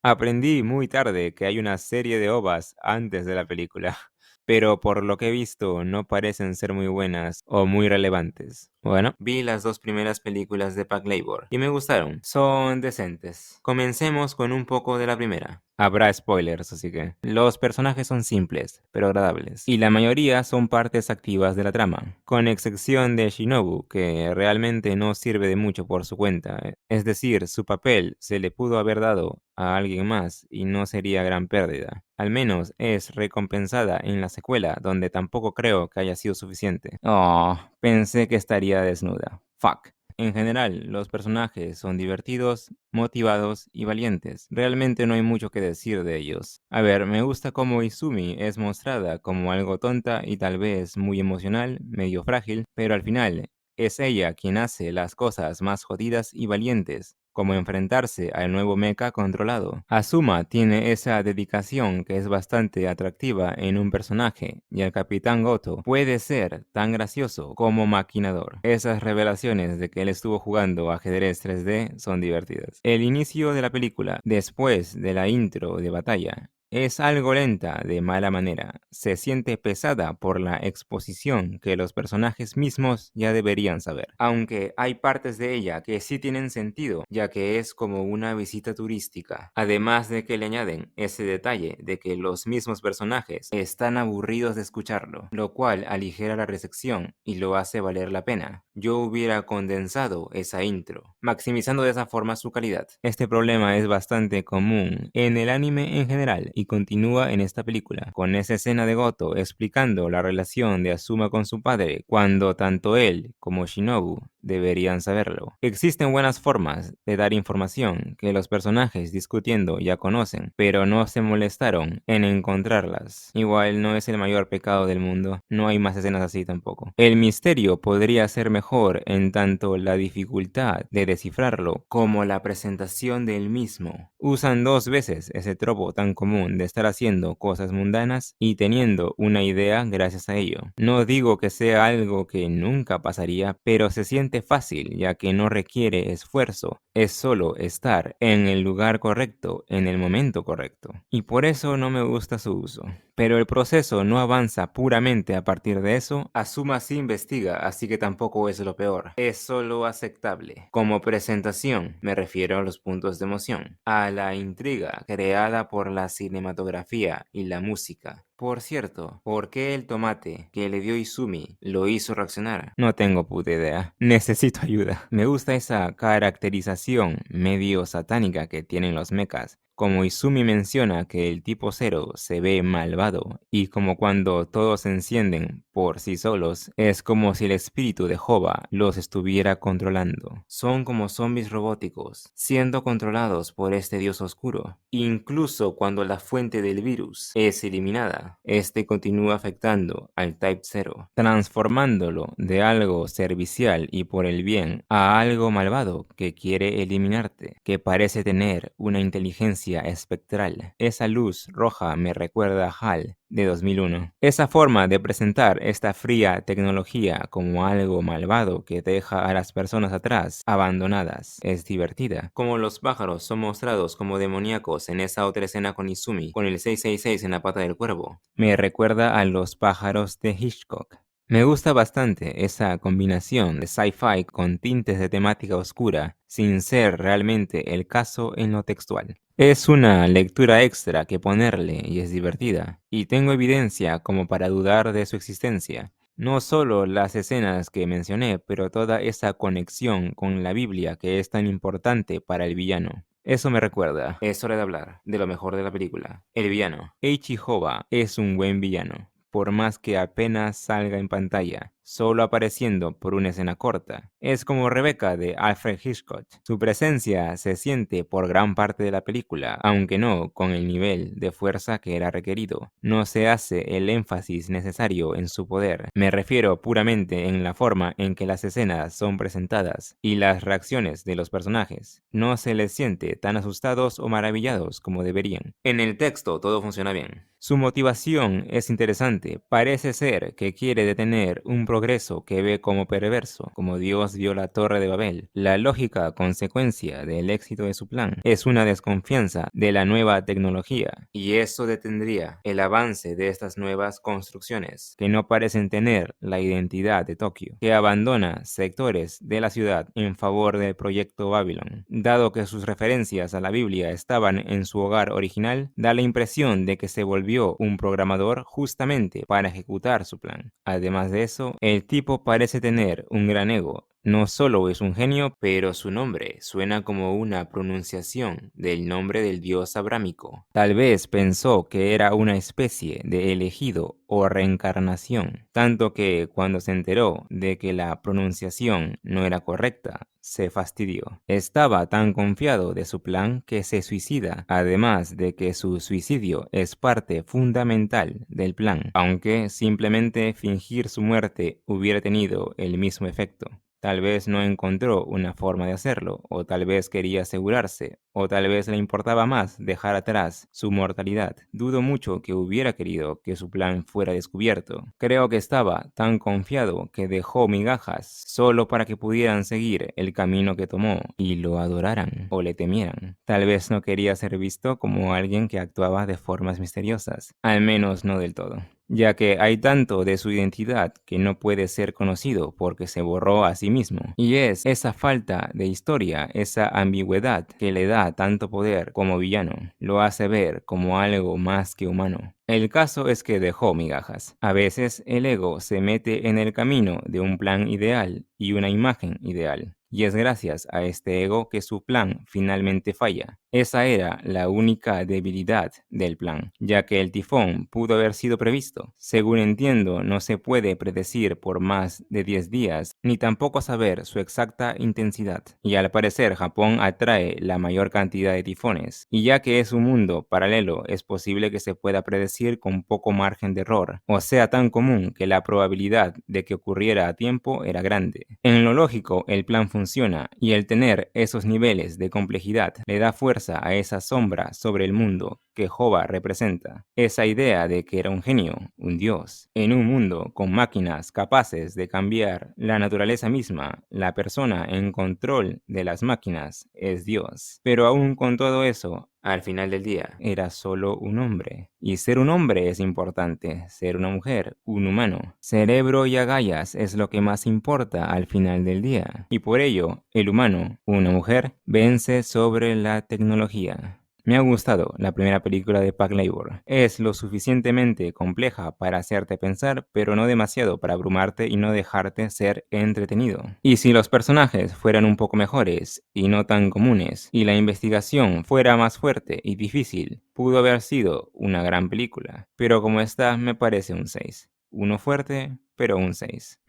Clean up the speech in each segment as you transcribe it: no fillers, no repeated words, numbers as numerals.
Aprendí muy tarde que hay una serie de OVAs antes de la película, pero por lo que he visto no parecen ser muy buenas o muy relevantes. Bueno, vi las dos primeras películas de Pac Labor y me gustaron. Son decentes. Comencemos con un poco de la primera. Habrá spoilers, así que... Los personajes son simples, pero agradables, y la mayoría son partes activas de la trama, con excepción de Shinobu, que realmente no sirve de mucho por su cuenta. Es decir, su papel se le pudo haber dado a alguien más y no sería gran pérdida. Al menos es recompensada en la secuela, donde tampoco creo que haya sido suficiente. Oh, pensé que estaría desnuda. Fuck. En general, los personajes son divertidos, motivados y valientes. Realmente no hay mucho que decir de ellos. A ver, me gusta cómo Izumi es mostrada como algo tonta y tal vez muy emocional, medio frágil, pero al final es ella quien hace las cosas más jodidas y valientes, como enfrentarse al nuevo mecha controlado. Asuma tiene esa dedicación que es bastante atractiva en un personaje, y el Capitán Goto puede ser tan gracioso como maquinador. Esas revelaciones de que él estuvo jugando ajedrez 3D son divertidas. El inicio de la película, después de la intro de batalla, es algo lenta de mala manera. Se siente pesada por la exposición que los personajes mismos ya deberían saber. Aunque hay partes de ella que sí tienen sentido, ya que es como una visita turística. Además de que le añaden ese detalle de que los mismos personajes están aburridos de escucharlo, lo cual aligera la recepción y lo hace valer la pena. Yo hubiera condensado esa intro, maximizando de esa forma su calidad. Este problema es bastante común en el anime en general y continúa en esta película, con esa escena de Goto explicando la relación de Asuma con su padre, cuando tanto él como Shinobu deberían saberlo. Existen buenas formas de dar información que los personajes discutiendo ya conocen, pero no se molestaron en encontrarlas. Igual no es el mayor pecado del mundo, no hay más escenas así tampoco. El misterio podría ser mejor en tanto la dificultad de descifrarlo como la presentación del mismo. Usan dos veces ese tropo tan común de estar haciendo cosas mundanas y teniendo una idea gracias a ello. No digo que sea algo que nunca pasaría, pero se siente fácil ya que no requiere esfuerzo, es solo estar en el lugar correcto en el momento correcto. Y por eso no me gusta su uso. Pero el proceso no avanza puramente a partir de eso. Asuma sí investiga, así que tampoco es lo peor. Es solo aceptable. Como presentación, me refiero a los puntos de emoción, a la intriga creada por la cinematografía y la música. Por cierto, ¿por qué el tomate que le dio Izumi lo hizo reaccionar? No tengo puta idea. Necesito ayuda. Me gusta esa caracterización medio satánica que tienen los mechas. Como Izumi menciona que el tipo cero se ve malvado y como cuando todos se encienden por sí solos, es como si el espíritu de Jova los estuviera controlando. Son como zombies robóticos, siendo controlados por este dios oscuro. Incluso cuando la fuente del virus es eliminada, este continúa afectando al Type 0, transformándolo de algo servicial y por el bien a algo malvado que quiere eliminarte, que parece tener una inteligencia espectral. Esa luz roja me recuerda a HAL de 2001. Esa forma de presentar esta fría tecnología como algo malvado que deja a las personas atrás, abandonadas, es divertida. Como los pájaros son mostrados como demoníacos en esa otra escena con Izumi, con el 666 en la pata del cuervo, me recuerda a los pájaros de Hitchcock. Me gusta bastante esa combinación de sci-fi con tintes de temática oscura, sin ser realmente el caso en lo textual. Es una lectura extra que ponerle y es divertida, y tengo evidencia como para dudar de su existencia. No solo las escenas que mencioné, pero toda esa conexión con la Biblia que es tan importante para el villano. Eso me recuerda, es hora de hablar de lo mejor de la película. El villano. Eiichi Hoba es un buen villano, por más que apenas salga en pantalla, solo apareciendo por una escena corta. Es como Rebecca de Alfred Hitchcock. Su presencia se siente por gran parte de la película, aunque no con el nivel de fuerza que era requerido. No se hace el énfasis necesario en su poder. Me refiero puramente en la forma en que las escenas son presentadas y las reacciones de los personajes. No se les siente tan asustados o maravillados como deberían. En el texto todo funciona bien. Su motivación es interesante. Parece ser que quiere detener un progreso que ve como perverso, como Dios vio la Torre de Babel. La lógica consecuencia del éxito de su plan es una desconfianza de la nueva tecnología, y eso detendría el avance de estas nuevas construcciones, que no parecen tener la identidad de Tokio, que abandona sectores de la ciudad en favor del proyecto Babylon. Dado que sus referencias a la Biblia estaban en su hogar original, da la impresión de que se volvió un programador justamente para ejecutar su plan. Además de eso, el tipo parece tener un gran ego. No solo es un genio, pero su nombre suena como una pronunciación del nombre del dios abrámico. Tal vez pensó que era una especie de elegido o reencarnación, tanto que cuando se enteró de que la pronunciación no era correcta, se fastidió. Estaba tan confiado de su plan que se suicida, además de que su suicidio es parte fundamental del plan, aunque simplemente fingir su muerte hubiera tenido el mismo efecto. Tal vez no encontró una forma de hacerlo, o tal vez quería asegurarse, o tal vez le importaba más dejar atrás su mortalidad. Dudo mucho que hubiera querido que su plan fuera descubierto. Creo que estaba tan confiado que dejó migajas solo para que pudieran seguir el camino que tomó y lo adoraran o le temieran. Tal vez no quería ser visto como alguien que actuaba de formas misteriosas, al menos no del todo, ya que hay tanto de su identidad que no puede ser conocido porque se borró a sí mismo. Y es esa falta de historia, esa ambigüedad que le da tanto poder como villano, lo hace ver como algo más que humano. El caso es que dejó migajas. A veces el ego se mete en el camino de un plan ideal y una imagen ideal. Y es gracias a este ego que su plan finalmente falla. Esa era la única debilidad del plan, ya que el tifón pudo haber sido previsto. Según entiendo, no se puede predecir por más de 10 días, ni tampoco saber su exacta intensidad. Y al parecer Japón atrae la mayor cantidad de tifones, y ya que es un mundo paralelo, es posible que se pueda predecir con poco margen de error, o sea tan común que la probabilidad de que ocurriera a tiempo era grande. En lo lógico, el plan funciona, y el tener esos niveles de complejidad le da fuerza a esa sombra sobre el mundo que Jova representa. Esa idea de que era un genio, un dios, en un mundo con máquinas capaces de cambiar la naturaleza misma, la persona en control de las máquinas es Dios. Pero aún con todo eso, al final del día, era solo un hombre. Y ser un hombre es importante, ser una mujer, un humano. Cerebro y agallas es lo que más importa al final del día. Y por ello, el humano, una mujer, vence sobre la tecnología. Me ha gustado la primera película de Pac Labor. Es lo suficientemente compleja para hacerte pensar, pero no demasiado para abrumarte y no dejarte ser entretenido. Y si los personajes fueran un poco mejores y no tan comunes, y la investigación fuera más fuerte y difícil, pudo haber sido una gran película. Pero como está, me parece un 6. Uno fuerte, pero un 6.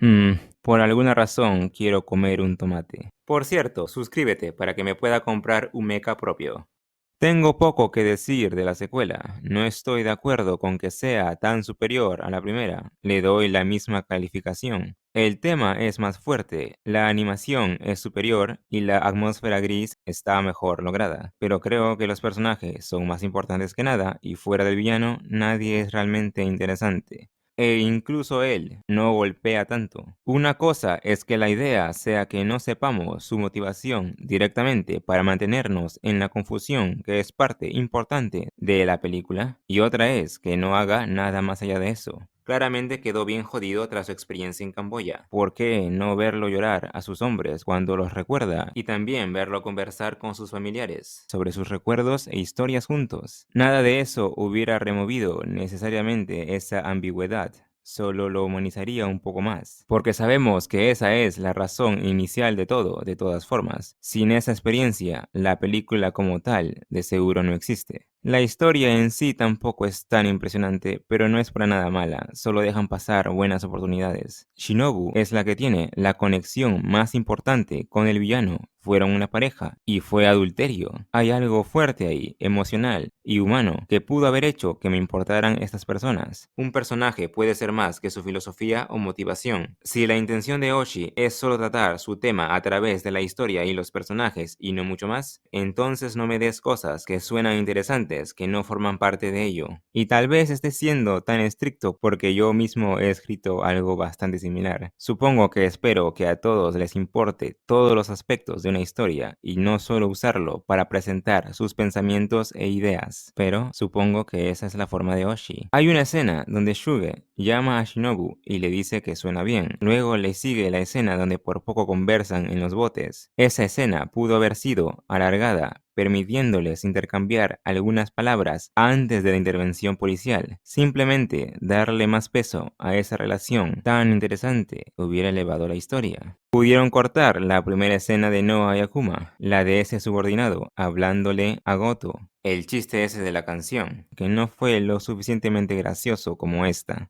Por alguna razón quiero comer un tomate. Por cierto, suscríbete para que me pueda comprar un mecha propio. Tengo poco que decir de la secuela. No estoy de acuerdo con que sea tan superior a la primera. Le doy la misma calificación. El tema es más fuerte, la animación es superior y la atmósfera gris está mejor lograda. Pero creo que los personajes son más importantes que nada y fuera del villano nadie es realmente interesante. E incluso él no golpea tanto. Una cosa es que la idea sea que no sepamos su motivación directamente para mantenernos en la confusión que es parte importante de la película, y otra es que no haga nada más allá de eso. Claramente quedó bien jodido tras su experiencia en Camboya. ¿Por qué no verlo llorar a sus hombres cuando los recuerda? Y también verlo conversar con sus familiares sobre sus recuerdos e historias juntos. Nada de eso hubiera removido necesariamente esa ambigüedad. Solo lo humanizaría un poco más. Porque sabemos que esa es la razón inicial de todo, de todas formas. Sin esa experiencia, la película como tal de seguro no existe. La historia en sí tampoco es tan impresionante, pero no es para nada mala, solo dejan pasar buenas oportunidades. Shinobu es la que tiene la conexión más importante con el villano. Fueron una pareja y fue adulterio. Hay algo fuerte ahí, emocional y humano, que pudo haber hecho que me importaran estas personas. Un personaje puede ser más que su filosofía o motivación. Si la intención de Oshii es solo tratar su tema a través de la historia y los personajes y no mucho más, entonces no me des cosas que suenan interesantes sientes que no forman parte de ello. Y tal vez esté siendo tan estricto porque yo mismo he escrito algo bastante similar. Supongo que espero que a todos les importe todos los aspectos de una historia y no solo usarlo para presentar sus pensamientos e ideas. Pero supongo que esa es la forma de Oshi. Hay una escena donde Shuge llama a Shinobu y le dice que suena bien. Luego le sigue la escena donde por poco conversan en los botes. Esa escena pudo haber sido alargada, permitiéndoles intercambiar algunas palabras antes de la intervención policial. Simplemente darle más peso a esa relación tan interesante hubiera elevado la historia. Pudieron cortar la primera escena de Noa y Akuma, la de ese subordinado, hablándole a Goto. El chiste ese de la canción, que no fue lo suficientemente gracioso como esta.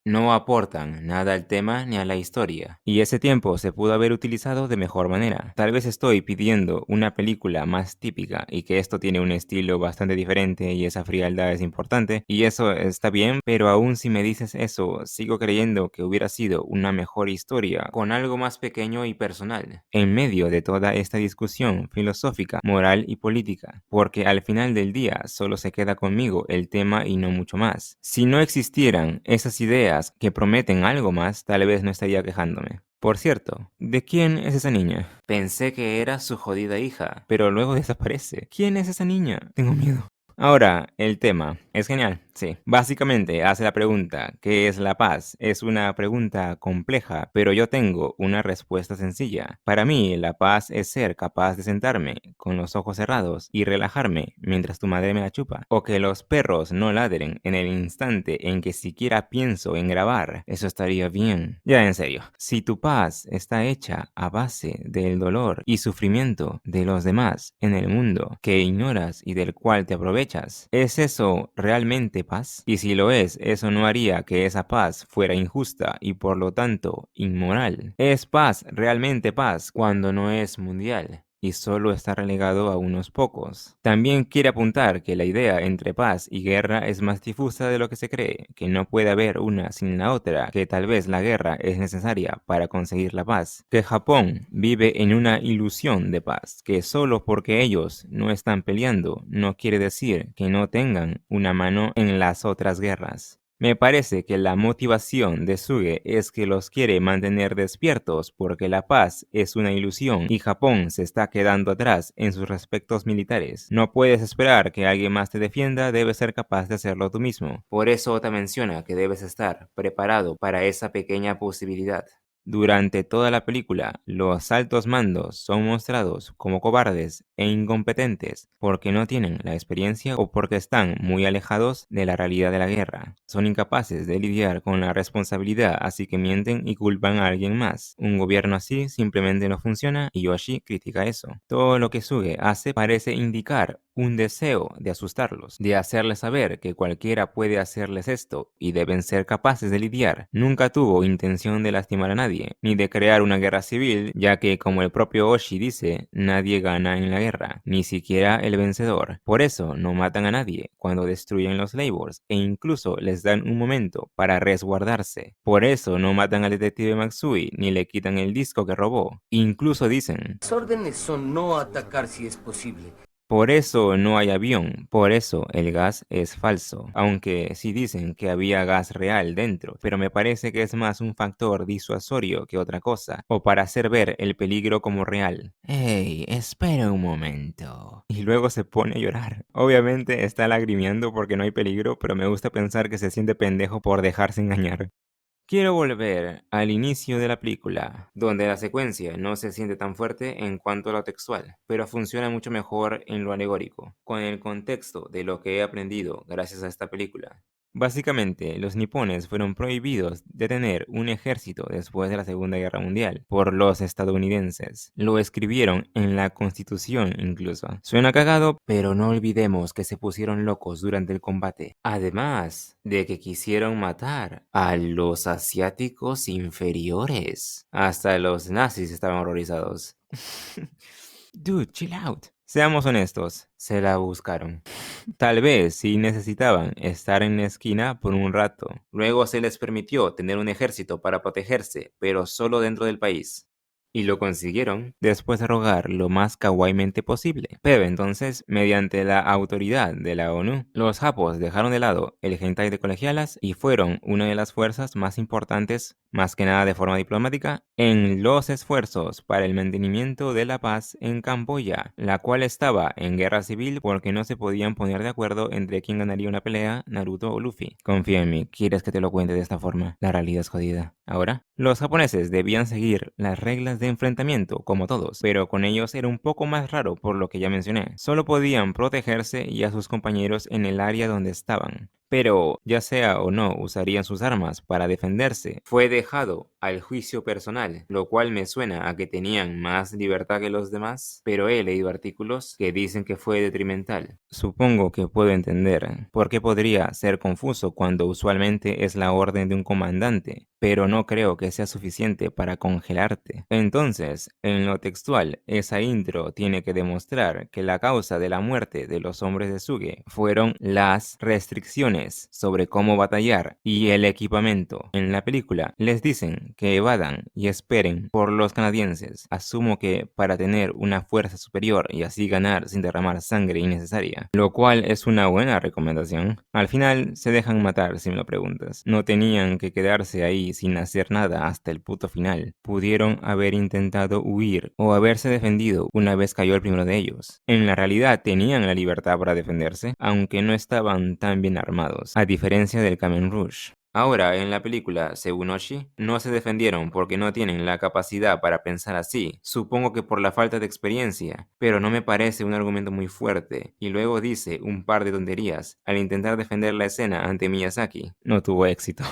No aportan nada al tema ni a la historia, y ese tiempo se pudo haber utilizado de mejor manera. Tal vez estoy pidiendo una película más típica y que esto tiene un estilo bastante diferente y esa frialdad es importante, y eso está bien, pero aún si me dices eso, sigo creyendo que hubiera sido una mejor historia con algo más pequeño y personal, en medio de toda esta discusión filosófica, moral y política, porque al final del día solo se queda conmigo el tema y no mucho más. Si no existieran esas ideas que prometen algo más, tal vez no estaría quejándome. Por cierto, ¿de quién es esa niña? Pensé que era su jodida hija, pero luego desaparece. ¿Quién es esa niña? Tengo miedo. Ahora, el tema. Es genial, sí. Básicamente hace la pregunta, ¿qué es la paz? Es una pregunta compleja, pero yo tengo una respuesta sencilla. Para mí, la paz es ser capaz de sentarme con los ojos cerrados y relajarme mientras tu madre me la chupa. O que los perros no ladren en el instante en que siquiera pienso en grabar. Eso estaría bien. Ya en serio, si tu paz está hecha a base del dolor y sufrimiento de los demás en el mundo que ignoras y del cual te aprovechas, ¿es eso realmente paz? Y si lo es, eso no haría que esa paz fuera injusta y por lo tanto inmoral. ¿Es paz realmente paz cuando no es mundial y solo está relegado a unos pocos? También quiere apuntar que la idea entre paz y guerra es más difusa de lo que se cree, que no puede haber una sin la otra, que tal vez la guerra es necesaria para conseguir la paz, que Japón vive en una ilusión de paz, que solo porque ellos no están peleando no quiere decir que no tengan una mano en las otras guerras. Me parece que la motivación de Suge es que los quiere mantener despiertos porque la paz es una ilusión y Japón se está quedando atrás en sus aspectos militares. No puedes esperar que alguien más te defienda, debes ser capaz de hacerlo tú mismo. Por eso Ota menciona que debes estar preparado para esa pequeña posibilidad. Durante toda la película, los altos mandos son mostrados como cobardes e incompetentes porque no tienen la experiencia o porque están muy alejados de la realidad de la guerra. Son incapaces de lidiar con la responsabilidad, así que mienten y culpan a alguien más. Un gobierno así simplemente no funciona y Yoshi critica eso. Todo lo que Suge hace parece indicar un deseo de asustarlos, de hacerles saber que cualquiera puede hacerles esto y deben ser capaces de lidiar. Nunca tuvo intención de lastimar a nadie, ni de crear una guerra civil, ya que como el propio Oshi dice, nadie gana en la guerra, ni siquiera el vencedor. Por eso no matan a nadie cuando destruyen los labels e incluso les dan un momento para resguardarse. Por eso no matan al detective Matsui ni le quitan el disco que robó. Incluso dicen, Las órdenes son no atacar si es posible. por eso no hay avión, por eso el gas es falso. Aunque sí dicen que había gas real dentro, pero me parece que es más un factor disuasorio que otra cosa, o para hacer ver el peligro como real. Hey, espera un momento. Y luego se pone a llorar. Obviamente está lagrimeando porque no hay peligro, pero me gusta pensar que se siente pendejo por dejarse engañar. Quiero volver al inicio de la película, donde la secuencia no se siente tan fuerte en cuanto a lo textual, pero funciona mucho mejor en lo alegórico, con el contexto de lo que he aprendido gracias a esta película. Básicamente, los nipones fueron prohibidos de tener un ejército después de la Segunda Guerra Mundial por los estadounidenses. Lo escribieron en la Constitución incluso. Suena cagado, pero no olvidemos que se pusieron locos durante el combate. Además de que quisieron matar a los asiáticos inferiores. Hasta los nazis estaban horrorizados. Dude, chill out. Seamos honestos, se la buscaron. Tal vez sí necesitaban estar en la esquina por un rato. Luego se les permitió tener un ejército para protegerse, pero solo dentro del país. Y lo consiguieron después de rogar lo más kawaiimente posible. Pero entonces, mediante la autoridad de la ONU, los japos dejaron de lado el hentai de colegialas y fueron una de las fuerzas más importantes, más que nada de forma diplomática, en los esfuerzos para el mantenimiento de la paz en Camboya, la cual estaba en guerra civil porque no se podían poner de acuerdo entre quién ganaría una pelea, Naruto o Luffy. Confía en mí, ¿quieres que te lo cuente de esta forma? La realidad es jodida. Ahora, los japoneses debían seguir las reglas de enfrentamiento como todos, pero con ellos era un poco más raro por lo que ya mencioné. Solo podían protegerse y a sus compañeros en el área donde estaban. Pero, ya sea o no usarían sus armas para defenderse, fue dejado al juicio personal, lo cual me suena a que tenían más libertad que los demás, pero he leído artículos que dicen que fue detrimental. Supongo que puedo entender por qué podría ser confuso cuando usualmente es la orden de un comandante, pero no creo que sea suficiente para congelarte. Entonces, en lo textual, esa intro tiene que demostrar que la causa de la muerte de los hombres de Suge fueron las restricciones sobre cómo batallar y el equipamiento. En la película les dicen que evadan y esperen por los canadienses. Asumo que para tener una fuerza superior y así ganar sin derramar sangre innecesaria, lo cual es una buena recomendación. Al final se dejan matar si me lo preguntas. No tenían que quedarse ahí sin hacer nada hasta el puto final. Pudieron haber intentado huir o haberse defendido una vez cayó el primero de ellos. En la realidad tenían la libertad para defenderse, aunque no estaban tan bien armados, a diferencia del Kamen Rush. Ahora, en la película, según Oshi, no se defendieron porque no tienen la capacidad para pensar así. Supongo que por la falta de experiencia, pero no me parece un argumento muy fuerte. Y luego dice un par de tonterías al intentar defender la escena ante Miyazaki. No tuvo éxito.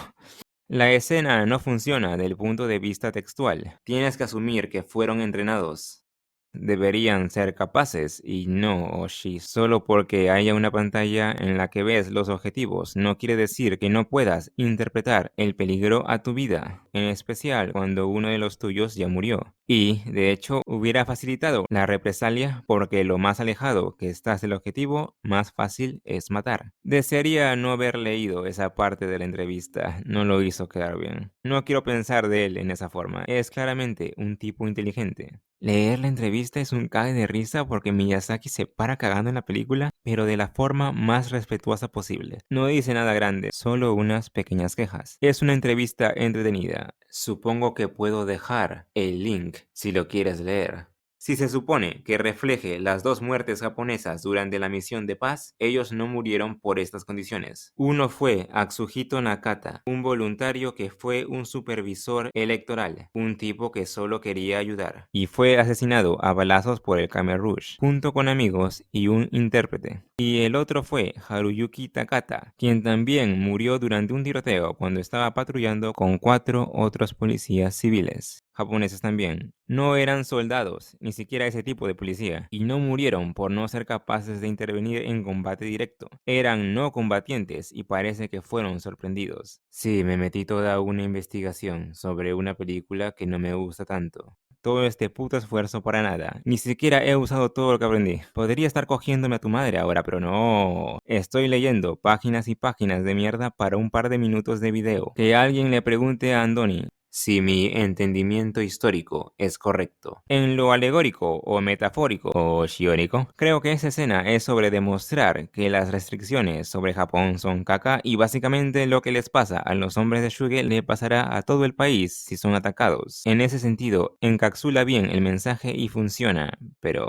La escena no funciona del punto de vista textual. Tienes que asumir que fueron entrenados. Deberían ser capaces y no Oshi. Solo porque haya una pantalla en la que ves los objetivos no quiere decir que no puedas interpretar el peligro a tu vida, en especial cuando uno de los tuyos ya murió. Y, de hecho, hubiera facilitado la represalia porque lo más alejado que estás del objetivo, más fácil es matar. Desearía no haber leído esa parte de la entrevista, no lo hizo quedar bien. No quiero pensar de él en esa forma, es claramente un tipo inteligente. Leer la entrevista es un cague de risa porque Miyazaki se para cagando en la película, pero de la forma más respetuosa posible. No dice nada grande, solo unas pequeñas quejas. Es una entrevista entretenida. Supongo que puedo dejar el link si lo quieres leer. Si se supone que refleje las dos muertes japonesas durante la misión de paz, ellos no murieron por estas condiciones. Uno fue Atsuhito Nakata, un voluntario que fue un supervisor electoral, un tipo que solo quería ayudar, y fue asesinado a balazos por el Khmer Rouge, junto con amigos y un intérprete. Y el otro fue Haruyuki Takata, quien también murió durante un tiroteo cuando estaba patrullando con 4 otros policías civiles. Japoneses también. No eran soldados, ni siquiera ese tipo de policía, y no murieron por no ser capaces de intervenir en combate directo. Eran no combatientes y parece que fueron sorprendidos. Sí, me metí toda una investigación sobre una película que no me gusta tanto. Todo este puto esfuerzo para nada. Ni siquiera he usado todo lo que aprendí. Podría estar cogiéndome a tu madre ahora, pero no. Estoy leyendo páginas y páginas de mierda para un par de minutos de video. Que alguien le pregunte a Andoni si mi entendimiento histórico es correcto. En lo alegórico o metafórico o shiórico, creo que esa escena es sobre demostrar que las restricciones sobre Japón son caca y básicamente lo que les pasa a los hombres de Shuge le pasará a todo el país si son atacados. En ese sentido, encapsula bien el mensaje y funciona, pero...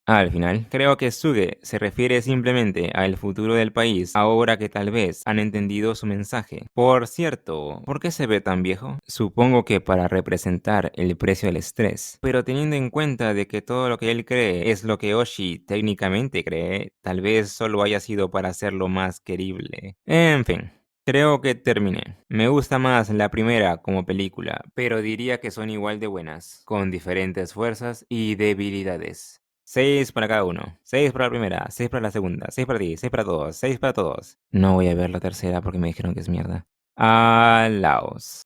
al final, creo que Suge se refiere simplemente al futuro del país ahora que tal vez han entendido su mensaje. Por cierto, ¿por qué se ve tan viejo? Supongo que para representar el precio del estrés. Pero teniendo en cuenta de que todo lo que él cree es lo que Oshi técnicamente cree, tal vez solo haya sido para hacerlo más querible. En fin. Creo que terminé. Me gusta más la primera como película, pero diría que son igual de buenas, con diferentes fuerzas y debilidades. 6 para cada uno. 6 para la primera, 6 para la segunda, 6 para ti, 6 para todos, 6 para todos. No voy a ver la tercera porque me dijeron que es mierda. Alaos.